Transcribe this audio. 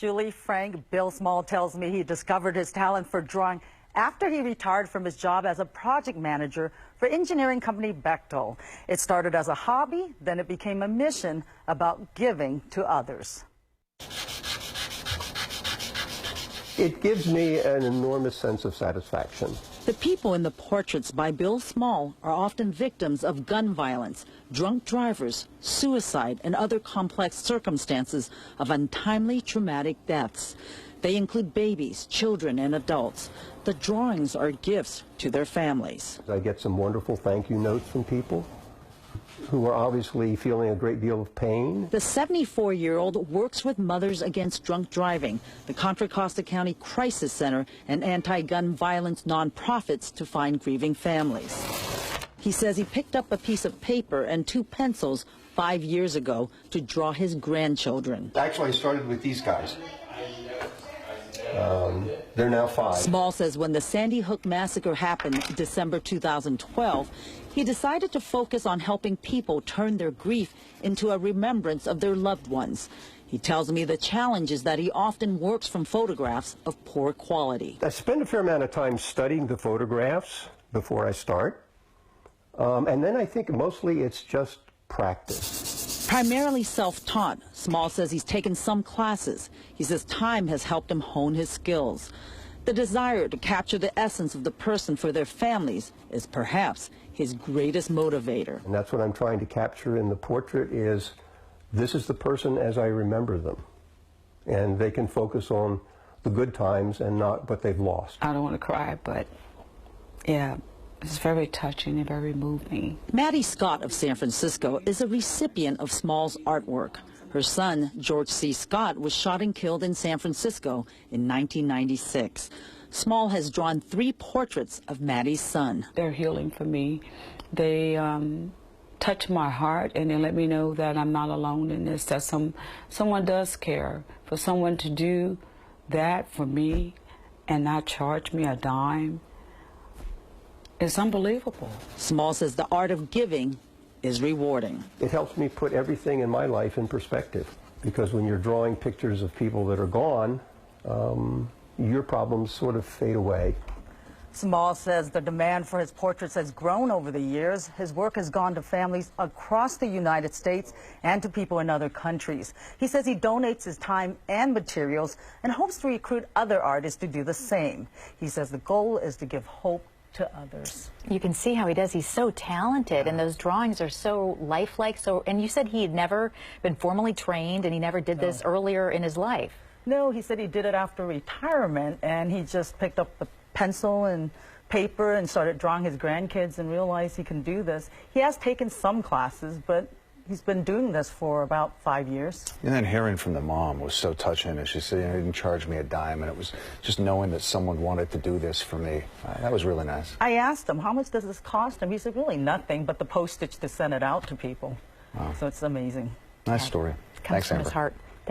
Julie, Frank, Bill Small tells me he discovered his talent for drawing after he retired from his job as a project manager for engineering company Bechtel. It started as a hobby, then it became a mission about giving to others. It gives me an enormous sense of satisfaction. The people in the portraits by Bill Small are often victims of gun violence, drunk drivers, suicide, and other complex circumstances of untimely traumatic deaths. They include babies, children, and adults. The drawings are gifts to their families. I get some wonderful thank you notes from people who are obviously feeling a great deal of pain. The 74-year-old works with Mothers Against Drunk Driving, the Contra Costa County Crisis Center, and anti-gun violence nonprofits to find grieving families. He says he picked up a piece of paper and 2 pencils 5 years ago to draw his grandchildren. Actually, I started with these guys. They're now 5. Small says when the Sandy Hook massacre happened December 2012, he decided to focus on helping people turn their grief into a remembrance of their loved ones. He tells me the challenge is that he often works from photographs of poor quality. I spend a fair amount of time studying the photographs before I start, and then I think mostly it's just practice. Primarily self-taught, Small says he's taken some classes. He says time has helped him hone his skills. The desire to capture the essence of the person for their families is perhaps his greatest motivator. And that's what I'm trying to capture in the portrait is this is the person as I remember them. And they can focus on the good times and not what they've lost. I don't want to cry, but yeah. It's very touching and very moving. Maddie Scott of San Francisco is a recipient of Small's artwork. Her son, George C. Scott, was shot and killed in San Francisco in 1996. Small has drawn 3 portraits of Maddie's son. They're healing for me. They touch my heart, and they let me know that I'm not alone in this, that someone does care. For someone to do that for me and not charge me a dime, it's unbelievable. Small says the art of giving is rewarding. It helps me put everything in my life in perspective, because when you're drawing pictures of people that are gone, your problems sort of fade away. Small says the demand for his portraits has grown over the years. His work has gone to families across the United States and to people in other countries. He says he donates his time and materials and hopes to recruit other artists to do the same. He says the goal is to give hope to others. You can see how he does. He's so talented, and those drawings are so lifelike. And you said he had never been formally trained, and he never did this earlier in his life. No, he said he did it after retirement, and he just picked up the pencil and paper and started drawing his grandkids and realized he can do this. He has taken some classes, but he's been doing this for about 5 years. And then hearing from the mom was so touching. And she said, he didn't charge me a dime. And it was just knowing that someone wanted to do this for me. That was really nice. I asked him, how much does this cost him? He said, really nothing but the postage to send it out to people. Wow. So it's amazing. Nice story. Comes Thanks, from Amber. his heart.